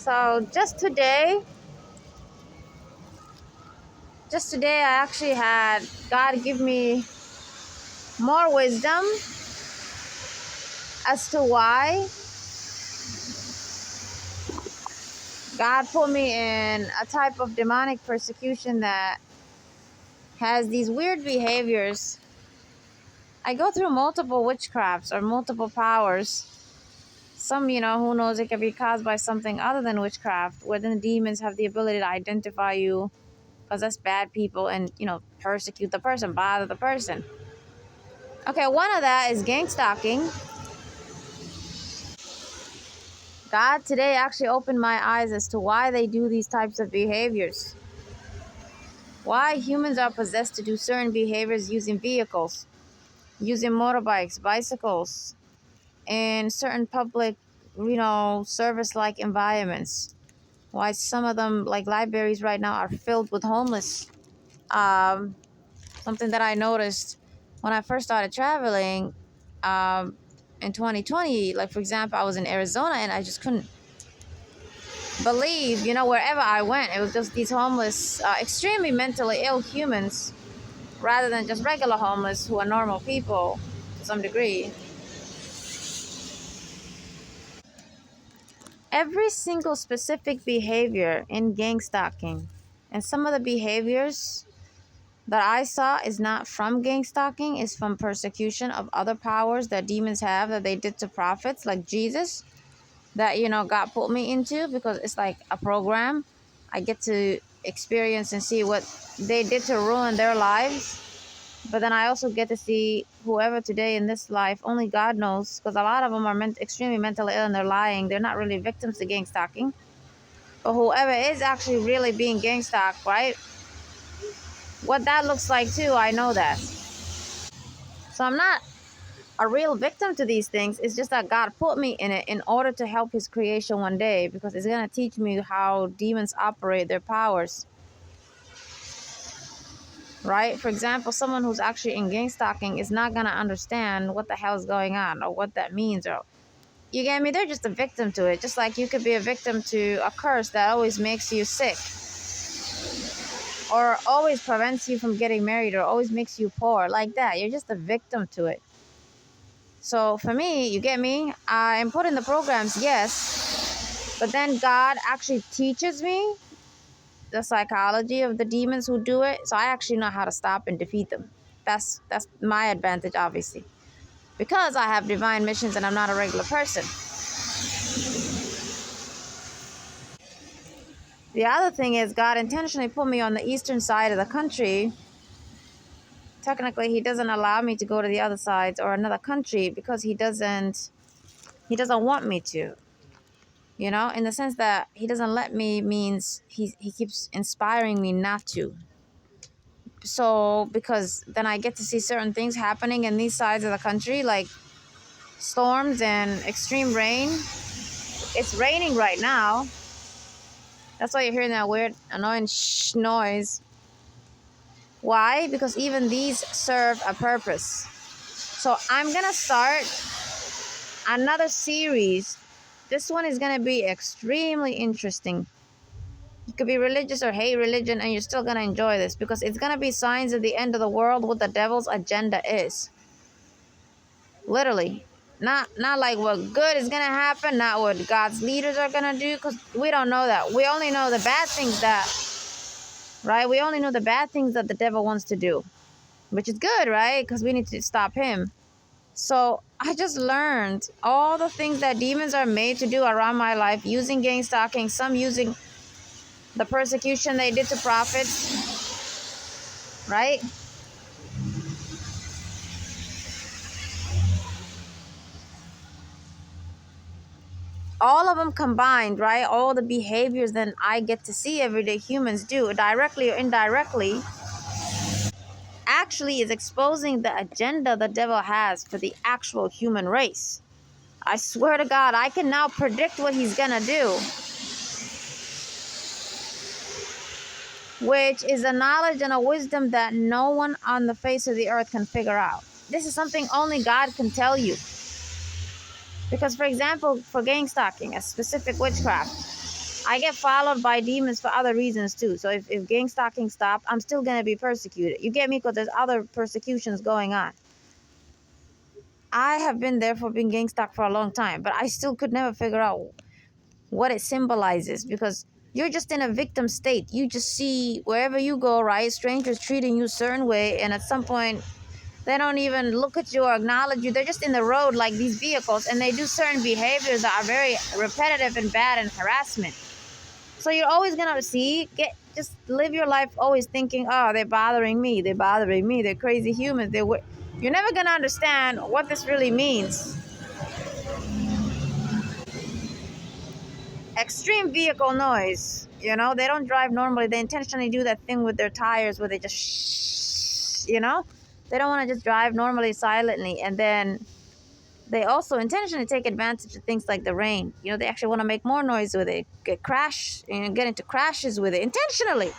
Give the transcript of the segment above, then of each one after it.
So just today I actually had God give me more wisdom as to why God put me in a type of demonic persecution that has these weird behaviors. I go through multiple witchcrafts or multiple powers. Some, who knows, it could be caused by something other than witchcraft, where then the demons have the ability to identify you, possess bad people, and, persecute the person, bother the person. Okay, one of that is gang stalking. God today actually opened my eyes as to why they do these types of behaviors. Why humans are possessed to do certain behaviors using vehicles, using motorbikes, bicycles, in certain public, service-like environments. Why some of them, like libraries right now, are filled with homeless. Um, Something that I noticed when I first started traveling in 2020, like for example, I was in Arizona and I just couldn't believe, wherever I went, it was just these homeless, extremely mentally ill humans rather than just regular homeless who are normal people to some degree. Every single specific behavior in gang stalking, and some of the behaviors that I saw is not from gang stalking, is from persecution of other powers that demons have that they did to prophets like Jesus, that God put me into, because it's like a program. I get to experience and see what they did to ruin their lives, but then I also get to see whoever today in this life, only God knows, because a lot of them are extremely mentally ill and they're lying. They're not really victims to gang stalking, but whoever is actually really being gang stalked, right? What that looks like too, I know that. So I'm not a real victim to these things. It's just that God put me in it in order to help his creation one day, because it's going to teach me how demons operate, their powers, right? For example, someone who's actually in gang stalking is not going to understand what the hell is going on or what that means, or you get me? They're just a victim to it. Just like you could be a victim to a curse that always makes you sick, or always prevents you from getting married, or always makes you poor, like that. You're just a victim to it. So for me, you get me? I am put in the programs, yes, but then God actually teaches me the psychology of the demons who do it, so I actually know how to stop and defeat them. That's my advantage, obviously, because I have divine missions and I'm not a regular person. The other thing is, God intentionally put me on the eastern side of the country. Technically, he doesn't allow me to go to the other sides or another country because he doesn't want me to. In the sense that he doesn't let me means he keeps inspiring me not to. So because then I get to see certain things happening in these sides of the country, like storms and extreme rain. It's raining right now. That's why you're hearing that weird annoying noise. Why? Because even these serve a purpose. So I'm gonna start another series. This one is gonna be extremely interesting. You could be religious or hate religion and you're still gonna enjoy this, because it's gonna be signs of the end of the world, what the devil's agenda is. Literally. Not like what good is gonna happen, not what God's leaders are gonna do, because we don't know that. We only know the bad things right? We only know the bad things that the devil wants to do, which is good, right? Because we need to stop him. So I just learned all the things that demons are made to do around my life, using gang stalking, some using the persecution they did to prophets, right? All of them combined, right? All the behaviors that I get to see everyday humans do, directly or indirectly, actually is exposing the agenda the devil has for the actual human race. I swear to God, I can now predict what he's gonna do, which is a knowledge and a wisdom that no one on the face of the earth can figure out. This is something only God can tell you. Because, for example, for gang stalking, a specific witchcraft, I get followed by demons for other reasons too. So if gang stalking stopped, I'm still going to be persecuted. You get me? Because there's other persecutions going on. I have been there for being gang stalked for a long time, but I still could never figure out what it symbolizes, because you're just in a victim state. You just see wherever you go, right, strangers treating you a certain way, and at some point they don't even look at you or acknowledge you. They're just in the road like these vehicles, and they do certain behaviors that are very repetitive and bad and harassment. So you're always gonna just live your life always thinking, oh, they're bothering me, they're crazy humans, you're never gonna understand what this really means. Extreme vehicle noise, they don't drive normally. They intentionally do that thing with their tires where they just they don't want to just drive normally silently. And then they also intentionally take advantage of things like the rain. They actually want to make more noise with it, get into crashes with it intentionally.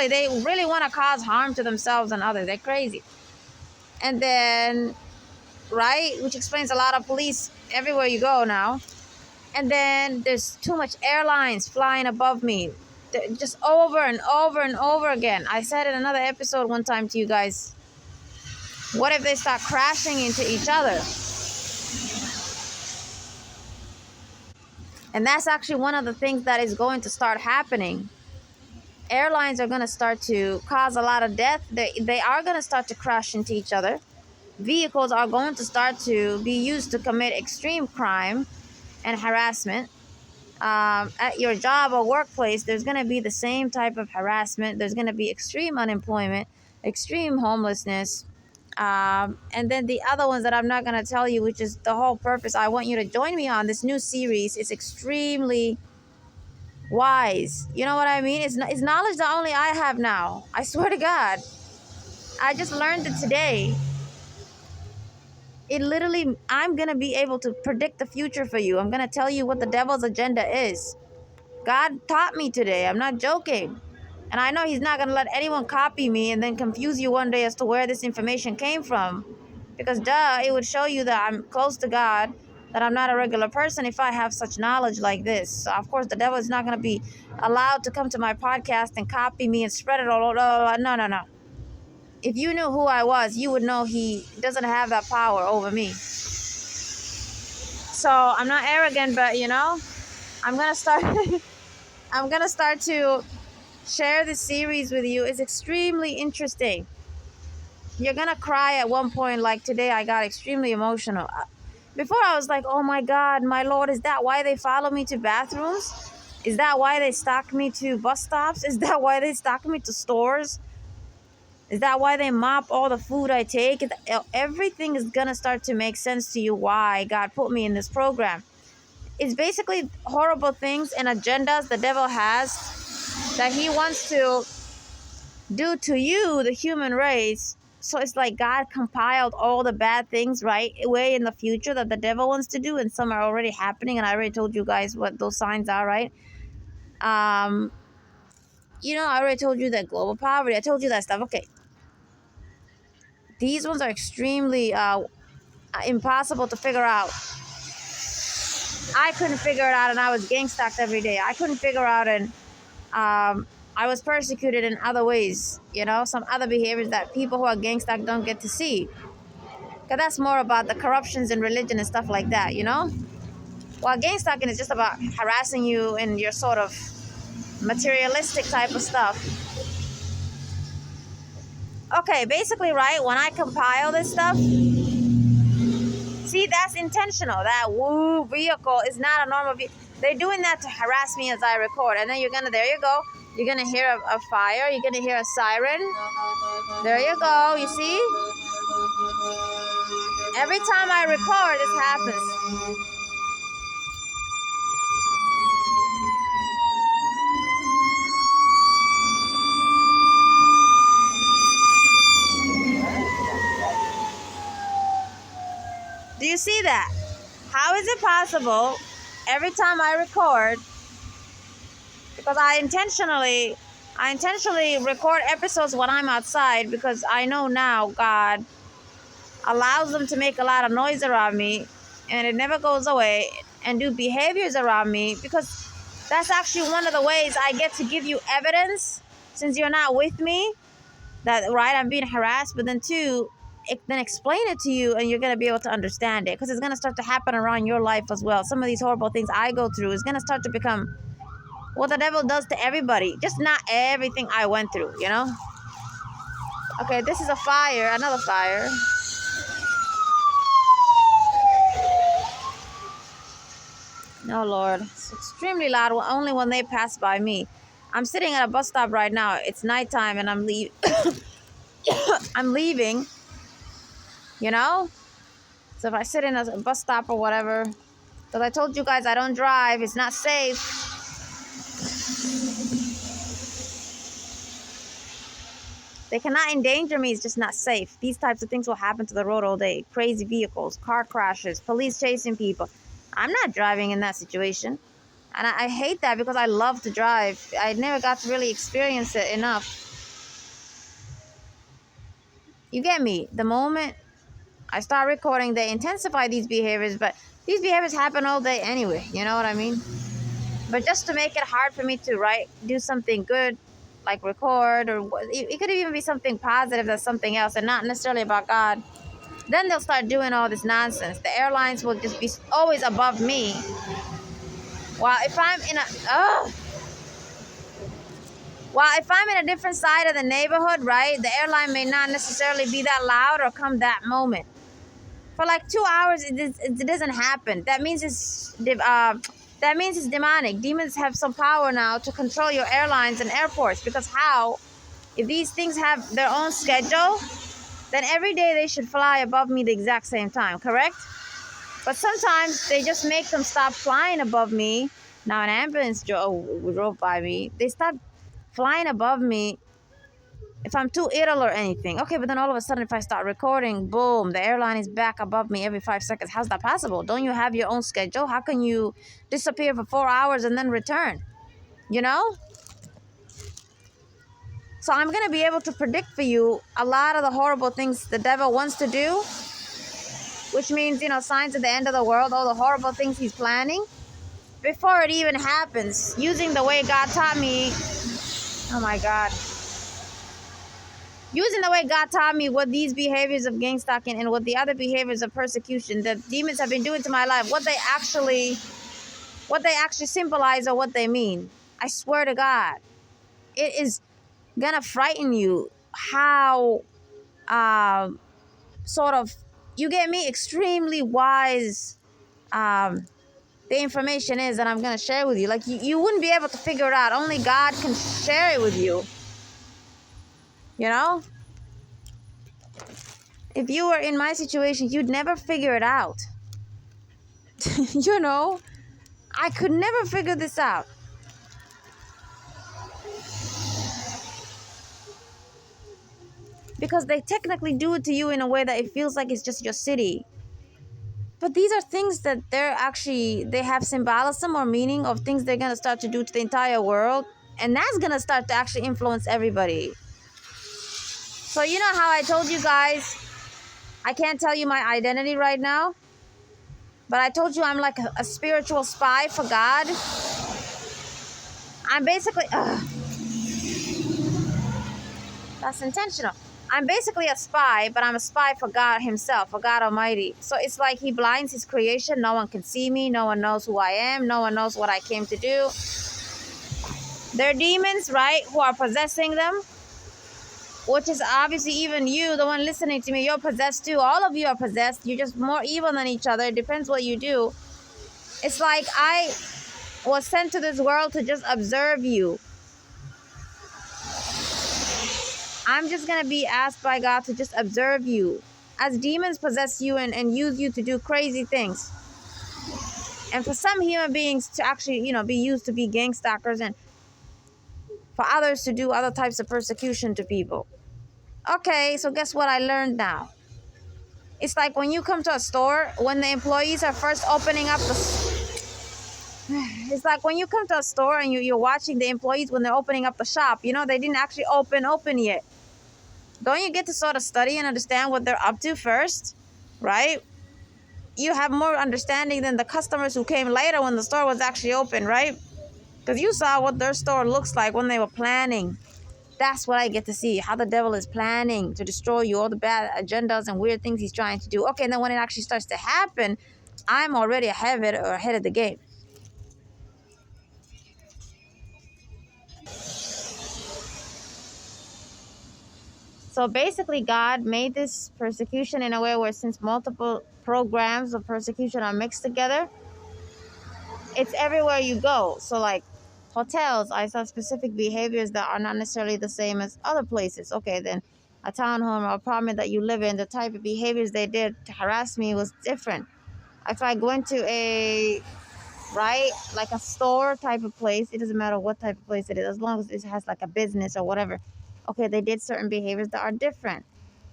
They really want to cause harm to themselves and others. They're crazy. And then, right, which explains a lot of police everywhere you go now. And then there's too much airlines flying above me, just over and over and over again. I said in another episode one time to you guys, what if they start crashing into each other? And that's actually one of the things that is going to start happening. Airlines are going to start to cause a lot of death. They are going to start to crash into each other. Vehicles are going to start to be used to commit extreme crime and harassment. At your job or workplace, there's going to be the same type of harassment. There's going to be extreme unemployment, extreme homelessness. And then the other ones that I'm not going to tell you, which is the whole purpose. I want you to join me on this new series. It's extremely wise. You know what I mean? It's knowledge that only I have now. I swear to God. I just learned it today. It literally, I'm going to be able to predict the future for you. I'm going to tell you what the devil's agenda is. God taught me today. I'm not joking. And I know he's not going to let anyone copy me and then confuse you one day as to where this information came from. Because it would show you that I'm close to God, that I'm not a regular person if I have such knowledge like this. So, of course, the devil is not going to be allowed to come to my podcast and copy me and spread it all over. No. If you knew who I was, you would know he doesn't have that power over me. So I'm not arrogant, but I'm gonna start to share this series with you. It's extremely interesting. You're gonna cry at one point. Like today, I got extremely emotional. Before I was like, oh my God, my Lord, is that why they follow me to bathrooms? Is that why they stalk me to bus stops? Is that why they stalk me to stores? Is that why they mop all the food I take? Everything is going to start to make sense to you why God put me in this program. It's basically horrible things and agendas the devil has that he wants to do to you, the human race. So it's like God compiled all the bad things right way in the future that the devil wants to do, and some are already happening, and I already told you guys what those signs are, right? I already told you that global poverty. I told you that stuff. Okay. These ones are extremely impossible to figure out. I couldn't figure it out, and I was gang stalked every day. I couldn't figure out, and I was persecuted in other ways. Some other behaviors that people who are gang stalked don't get to see. Because that's more about the corruptions in religion and stuff like that, While gang stalking is just about harassing you in your sort of materialistic type of stuff. Okay, basically, right, when I compile this stuff, see, that's intentional. That vehicle is not a normal vehicle. They're doing that to harass me as I record. And then there you go. You're going to hear a fire. You're going to hear a siren. There you go. You see? Every time I record, this happens. Do you see that? How is it possible every time I record, because I intentionally record episodes when I'm outside, because I know now God allows them to make a lot of noise around me and it never goes away, and do behaviors around me, because That's actually one of the ways I get to give you evidence, since you're not with me, that, right, I'm being harassed. But then two, then explain it to you, and you're going to be able to understand it, because it's going to start to happen around your life as well. Some of these horrible things I go through is going to start to become what the devil does to everybody, just not everything I went through, you know. Okay, this is a fire, another fire. No, Lord. It's extremely loud, only when they pass by me. I'm sitting at a bus stop right now. It's nighttime, and I'm leaving, you know? So if I sit in a bus stop or whatever, because I told you guys I don't drive, it's not safe. They cannot endanger me, it's just not safe. These types of things will happen to the road all day. Crazy vehicles, car crashes, police chasing people. I'm not driving in that situation. And I hate that, because I love to drive. I never got to really experience it enough. You get me? The moment I start recording, they intensify these behaviors, but these behaviors happen all day anyway. You know what I mean? But just to make it hard for me to do something good, like record, or it could even be something positive, that's something else, and not necessarily about God. Then they'll start doing all this nonsense. The airlines will just be always above me. While if I'm in a different side of the neighborhood, right, the airline may not necessarily be that loud or come that moment. For like 2 hours, it doesn't happen. That means it's demonic. Demons have some power now to control your airlines and airports. Because if these things have their own schedule, then every day they should fly above me the exact same time, correct? But sometimes they just make them stop flying above me. Now an ambulance drove by me. They stop flying above me if I'm too ill or anything. Okay, but then all of a sudden, if I start recording, boom, the airline is back above me every 5 seconds. How's that possible? Don't you have your own schedule? How can you disappear for 4 hours and then return? You know? So I'm going to be able to predict for you a lot of the horrible things the devil wants to do, which means, signs at the end of the world, all the horrible things he's planning, before it even happens, using the way God taught me. Oh my God. Using the way God taught me what these behaviors of gang stalking and what the other behaviors of persecution that demons have been doing to my life, what they actually symbolize or what they mean. I swear to God, it is gonna frighten you how you get me, extremely wise the information is that I'm gonna share with you. Like you wouldn't be able to figure it out. Only God can share it with you. You know? If you were in my situation, you'd never figure it out. You know? I could never figure this out. Because they technically do it to you in a way that it feels like it's just your city. But these are things that they have symbolism or meaning of things they're going to start to do to the entire world. And that's going to start to actually influence everybody. So you know how I told you guys, I can't tell you my identity right now, but I told you I'm like a spiritual spy for God. I'm basically, that's intentional. I'm basically a spy, but I'm a spy for God himself, for God Almighty. So it's like he blinds his creation. No one can see me. No one knows who I am. No one knows what I came to do. They're demons, right, who are possessing them, which is obviously even you, the one listening to me, you're possessed too. All of you are possessed. You're just more evil than each other. It depends what you do. It's like I was sent to this world to just observe you. I'm just going to be asked by God to just observe you as demons possess you and use you to do crazy things. And for some human beings to actually, be used to be gang stalkers, and for others to do other types of persecution to people. Okay, so guess what I learned now? It's like when you come to a store, when the employees are first opening up it's like when you come to a store and you're watching the employees when they're opening up the shop, they didn't actually open yet. Don't you get to sort of study and understand what they're up to first, right? You have more understanding than the customers who came later when the store was actually open, right? Because you saw what their store looks like when they were planning. That's what I get to see, how the devil is planning to destroy you, all the bad agendas and weird things he's trying to do. Okay, and then when it actually starts to happen, I'm already ahead of the game. So basically, God made this persecution in a way where since multiple programs of persecution are mixed together, it's everywhere you go. So like hotels, I saw specific behaviors that are not necessarily the same as other places. Okay, then a townhome or apartment that you live in, the type of behaviors they did to harass me was different. If I go into like a store type of place, it doesn't matter what type of place it is, as long as it has like a business or whatever. Okay, they did certain behaviors that are different.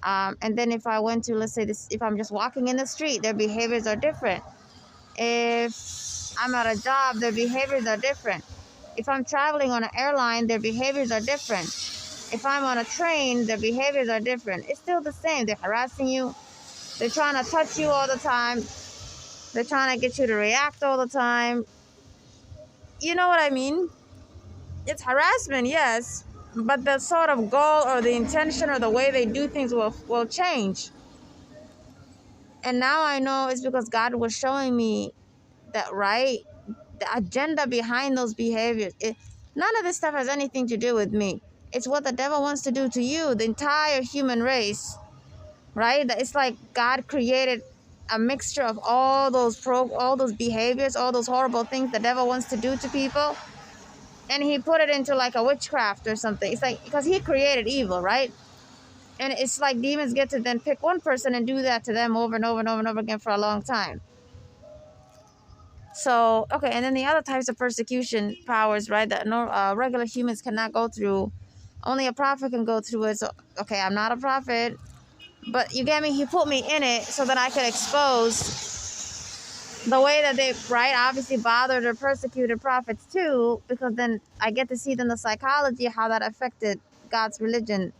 And then if I went to, let's say this, if I'm just walking in the street, their behaviors are different. If I'm at a job, their behaviors are different. If I'm traveling on an airline, their behaviors are different. If I'm on a train, their behaviors are different. It's still the same. They're harassing you. They're trying to touch you all the time. They're trying to get you to react all the time. You know what I mean? It's harassment, yes, but the sort of goal or the intention or the way they do things will change. And now I know it's because God was showing me that, right? The agenda behind those behaviors. None of this stuff has anything to do with me. It's what the devil wants to do to you, the entire human race, right? It's like God created a mixture of all those behaviors, all those horrible things the devil wants to do to people. And he put it into like a witchcraft or something. It's like, because he created evil, right? And it's like demons get to then pick one person and do that to them over and over and over and over again for a long time. So, okay, and then the other types of persecution powers, right, that regular humans cannot go through. Only a prophet can go through it. So, okay, I'm not a prophet, but you get me? He put me in it so that I could expose the way that they, right, obviously bothered or persecuted prophets too, because then I get to see then the psychology, how that affected God's religion.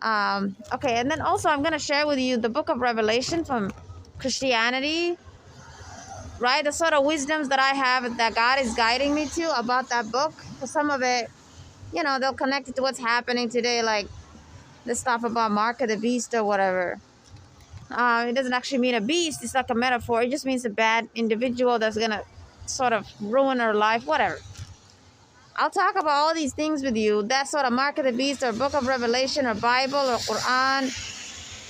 Okay, and then also I'm going to share with you the book of Revelation from Christianity, right? The sort of wisdoms that I have that God is guiding me to about that book. For some of it, they'll connect it to what's happening today, like the stuff about Mark of the Beast or whatever. It doesn't actually mean a beast. It's like a metaphor. It just means a bad individual that's going to sort of ruin her life, whatever. I'll talk about all these things with you. That sort of Mark of the Beast or Book of Revelation or Bible or Qur'an.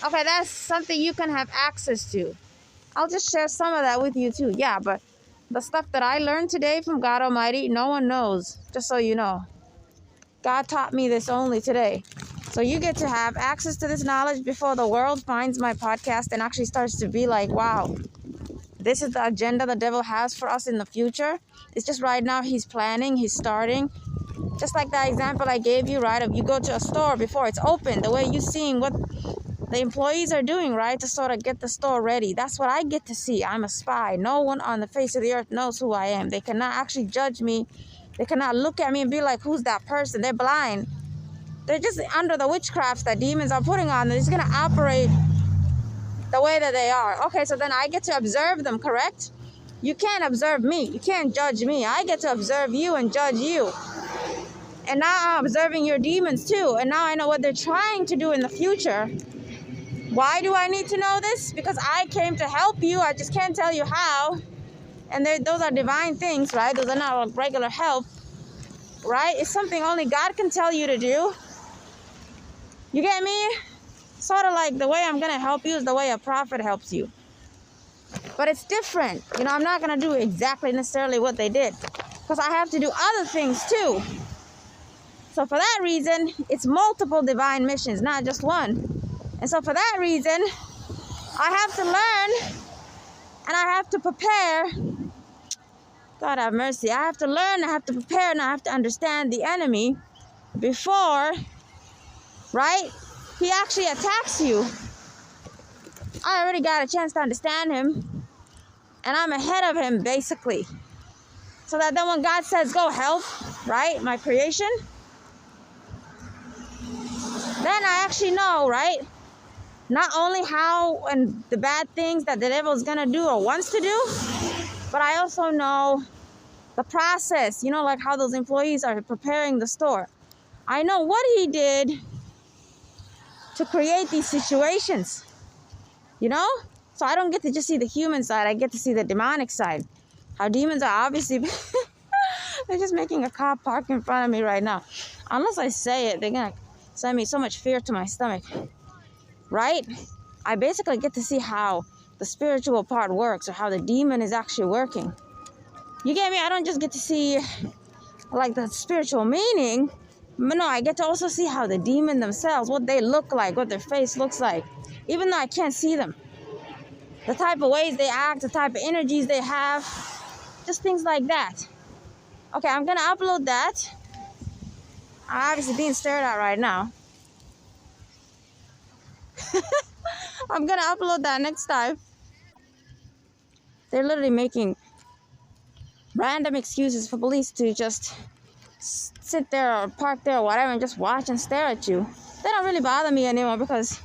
Okay, that's something you can have access to. I'll just share some of that with you too. Yeah, but the stuff that I learned today from God Almighty, no one knows. Just so you know. God taught me this only today. So you get to have access to this knowledge before the world finds my podcast and actually starts to be like, wow, this is the agenda the devil has for us in the future. It's just right now he's planning, he's starting. Just like that example I gave you, right? If you go to a store before it's open, the way you're seeing what the employees are doing, right? To sort of get the store ready. That's what I get to see. I'm a spy. No one on the face of the earth knows who I am. They cannot actually judge me. They cannot look at me and be like, who's that person? They're blind. They're just under the witchcraft that demons are putting on them. They're just going to operate the way that they are. Okay, so then I get to observe them, correct? You can't observe me. You can't judge me. I get to observe you and judge you. And now I'm observing your demons too. And now I know what they're trying to do in the future. Why do I need to know this? Because I came to help you. I just can't tell you how. And those are divine things, right? Those are not regular help, right? It's something only God can tell you to do. You get me? Sort of like the way I'm going to help you is the way a prophet helps you. But it's different. I'm not going to do exactly necessarily what they did. Because I have to do other things too. So for that reason, it's multiple divine missions, not just one. And so for that reason, I have to learn and I have to prepare. God have mercy. I have to learn, I have to prepare, and I have to understand the enemy before, right, he actually attacks you. I already got a chance to understand him, and I'm ahead of him, basically. So that then when God says, go help, right, my creation, then I actually know, right, not only how and the bad things that the devil is going to do or wants to do, but I also know the process, you know, like how those employees are preparing the store. I know what he did to create these situations, you know? So I don't get to just see the human side. I get to see the demonic side. How demons are obviously... They're just making a car park in front of me right now. Unless I say it, they're going to send me so much fear to my stomach. Right? I basically get to see how the spiritual part works, or how the demon is actually working. You get me? I don't just get to see like the spiritual meaning. But no, I get to also see how the demon themselves, what they look like, what their face looks like. Even though I can't see them. The type of ways they act, the type of energies they have. Just things like that. Okay, I'm going to upload that. I'm obviously being stared at right now. I'm going to upload that next time. They're literally making random excuses for police to just sit there or park there or whatever and just watch and stare at you. They don't really bother me anymore because,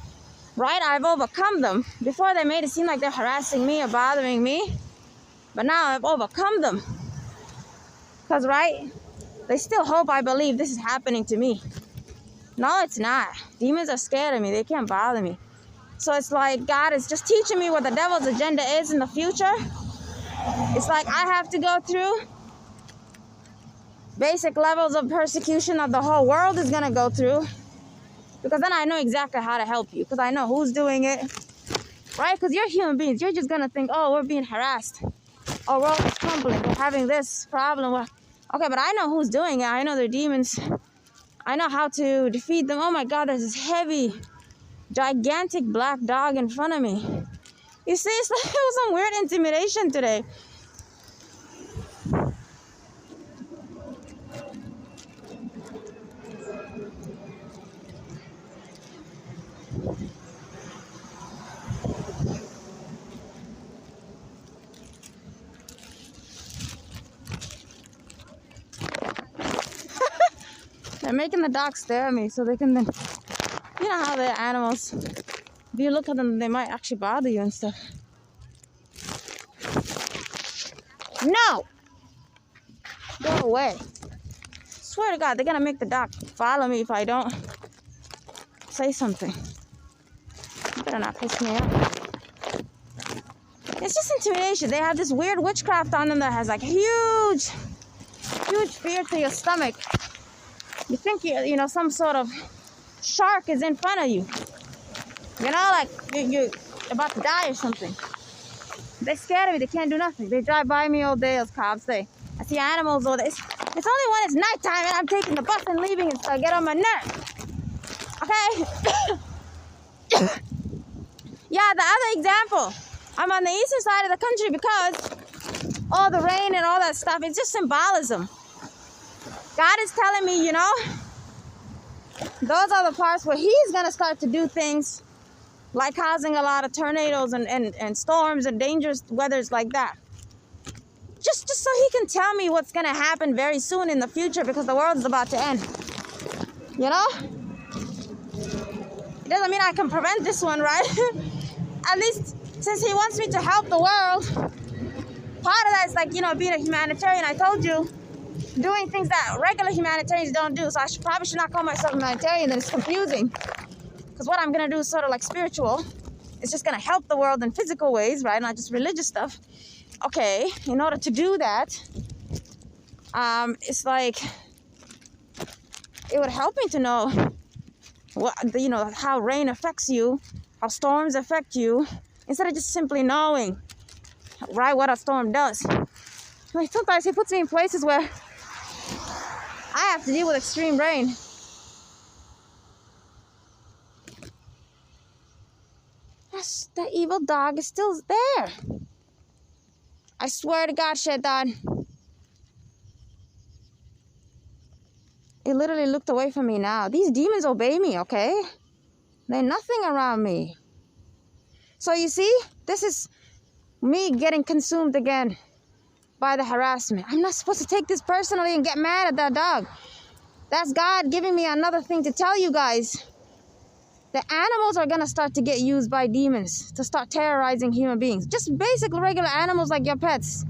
right, I've overcome them. Before they made it seem like they're harassing me or bothering me. But now I've overcome them. Because, right, they still hope I believe this is happening to me. No, it's not. Demons are scared of me. They can't bother me. So it's like God is just teaching me what the devil's agenda is in the future. It's like I have to go through basic levels of persecution that the whole world is going to go through. Because then I know exactly how to help you. Because I know who's doing it. Right? Because you're human beings. You're just going to think, oh, we're being harassed. Oh, we're all crumbling. We're having this problem. Okay, but I know who's doing it. I know they're demons. I know how to defeat them. Oh my God, there's this heavy, gigantic black dog in front of me. You see, it's like it was some weird intimidation today. They're making the dog stare at me so they can then, you know how they're animals. If you look at them, they might actually bother you and stuff. No! Go away. Swear to God, they're gonna make the dog follow me if I don't say something. You better not piss me off. It's just intimidation. They have this weird witchcraft on them that has like huge fear to your stomach. You think you know some sort of shark is in front of you. You know, like you're about to die or something. They're scared of me. They can't do nothing. They drive by me all day as cops. I see animals all day. It's only when it's nighttime and I'm taking the bus and leaving and I get on my nerves. Okay? Yeah, the other example. I'm on the eastern side of the country because all the rain and all that stuff, it's just symbolism. God is telling me, you know, those are the parts where he's going to start to do things like causing a lot of tornadoes and storms and dangerous weathers like that. Just so he can tell me what's going to happen very soon in the future because the world's about to end. You know? It doesn't mean I can prevent this one, right? At least since he wants me to help the world, part of that is like, you know, being a humanitarian. I told you, doing things that regular humanitarians don't do. So I probably should not call myself humanitarian. Then it's confusing. Because what I'm going to do is sort of like spiritual. It's just going to help the world in physical ways, right? Not just religious stuff. Okay, in order to do that, it's like, it would help me to know what, you know, how rain affects you, how storms affect you, instead of just simply knowing, right, what a storm does. Like sometimes he puts me in places where I have to deal with extreme rain. That evil dog is still there. I swear to God, Shaitan. It literally looked away from me now. These demons obey me, okay? They're nothing around me. So you see, this is me getting consumed again by the harassment. I'm not supposed to take this personally and get mad at that dog. That's God giving me another thing to tell you guys. The animals are going to start to get used by demons to start terrorizing human beings. Just basic, regular animals like your pets.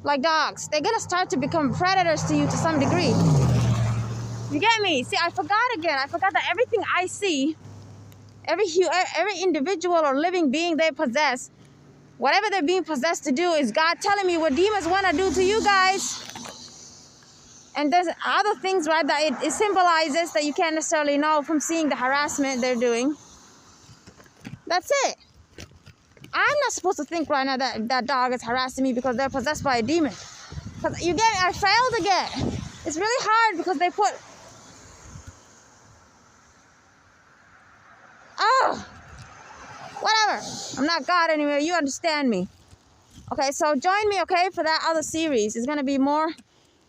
like dogs. They're gonna start to become predators to you to some degree. You get me? See, I forgot again. I forgot that everything I see, every individual or living being they possess, whatever they're being possessed to do is God telling me what demons want to do to you guys. And there's other things, right, that it symbolizes that you can't necessarily know from seeing the harassment they're doing. That's it. I'm not supposed to think right now that that dog is harassing me because they're possessed by a demon. Because you get me? I failed again. It's really hard because they put... Oh! Whatever. I'm not God anyway. You understand me. Okay, so join me, okay, for that other series. It's going to be more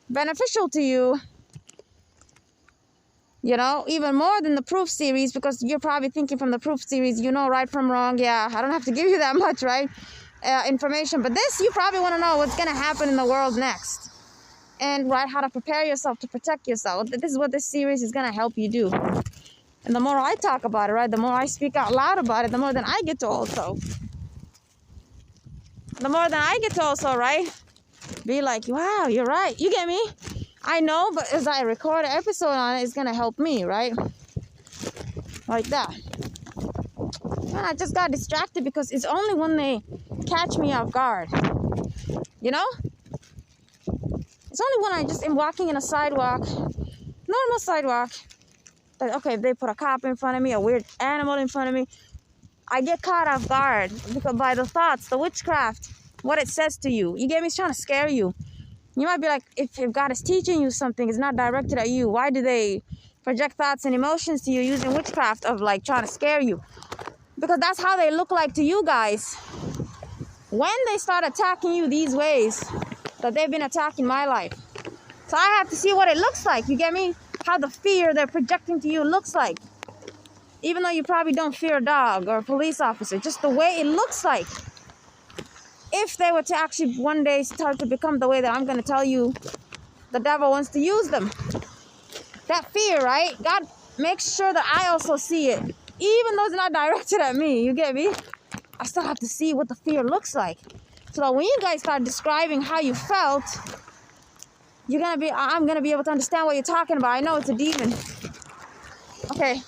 beneficial to you. You know, even more than the proof series, because you're probably thinking from the proof series, you know right from wrong. Yeah, I don't have to give you that much, right, information. But this, you probably want to know what's going to happen in the world next. And, right, how to prepare yourself to protect yourself. This is what this series is going to help you do. And the more I talk about it, right, the more I speak out loud about it, the more than I get to also. The more than I get to also, right, be like, wow, you're right. You get me? I know, but as I record an episode on it, it's going to help me, right? Like that. And I just got distracted because it's only when they catch me off guard. You know? It's only when I just am walking in a sidewalk, normal sidewalk, that, okay, if they put a cop in front of me, a weird animal in front of me, I get caught off guard because by the thoughts, the witchcraft, what it says to you. You get me? It's trying to scare you. You might be like, if God is teaching you something, it's not directed at you. Why do they project thoughts and emotions to you using witchcraft of like trying to scare you? Because that's how they look like to you guys. When they start attacking you these ways that they've been attacking my life. So I have to see what it looks like. You get me? How the fear they're projecting to you looks like. Even though you probably don't fear a dog or a police officer, just the way it looks like. If they were to actually one day start to become the way that I'm going to tell you, the devil wants to use them. That fear, right? God makes sure that I also see it. Even though it's not directed at me, you get me? I still have to see what the fear looks like. So that when you guys start describing how you felt, I'm going to be able to understand what you're talking about. I know it's a demon. Okay.